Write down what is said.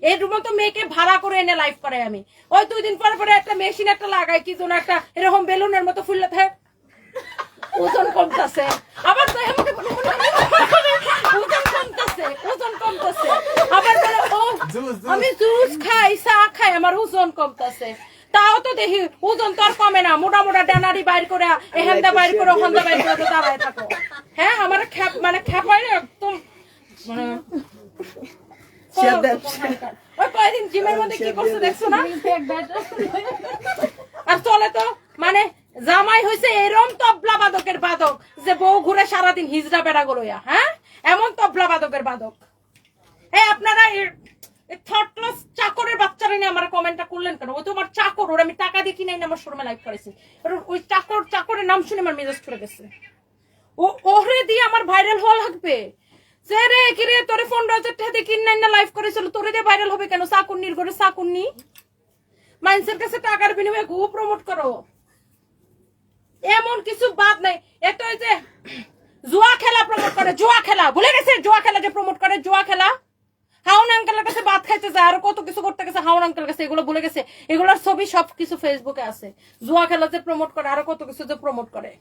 এই মতো মেয়েকে ভাড়া করে এনে লাইভ করে আমি ওই 2 দিন পরে পরে একটা মেশিন একটা লাগাই কি যেন একটা এরকম বেলুনের মতো ফুললে থাকে ওজন কমতেছে আবার ওজন কমতেছে আবার বলে ও আমি জুস খাই চা খাই আমার ওজন কমতেছে তাও তো দেখি ওজন তো আর কমে না মোটা মোটা ডানারি বাইর করে এহেন্দা বাইর করে হন্দা বাইর করে তো দাঁড়ায় থাকো হ্যাঁ আমার মানে খেপাই না একদম মানে ওই কয়দিন জিমের মধ্যে কি করছে দেখছো না আর চলে তো মানে জামাই হয়েছে এরম তবলা বাদকের বাদক যে বউ ঘুরে সারাদিন হিজড়া বেড়া গলোয়া হ্যাঁ এমন তবলা বাদকের বাদক এই আপনারা থার্ড ক্লাস চাকরের বাচ্চারা নিয়ে আমার কমেন্টটা করলেন কেন ও তো আমার চাকর ওর আমি টাকা দিয়ে কিনে আমার শোরুমে লাইভ করেছি ওই চাকরের নাম শুনে আমার মেজাজ করে গেছে ও ওরে দিয়ে আমার ভাইরাল হওয়া লাগবে যে রে কি রে তোরে 15,000 টাকা দিয়ে কিনে না লাইভ করেছিল তোরে দিয়ে ভাইরাল হবে কেন চাকুন্নির ঘরে চাকুন্নি মানুষের কাছে টাকার বিনিময়ে গু প্রমোট করো এমন কিছু বাদ নাই এত ওই যে জুয়া খেলা প্রমোট করে জুয়া খেলা ভুলে গেছে জুয়া খেলা যে প্রমোট করে জুয়া খেলা হাউন আঙ্কেলের কাছে ভাত খাইতে যায় আর কত কিছু করতে গেছে হাউন আঙ্কেলের কাছে এগুলো ভুলে গেছে এগুলোর ছবি সবকিছু ফেসবুকে আছে জুয়া খেলা যে প্রমোট করে আর কত কিছু যে প্রমোট করে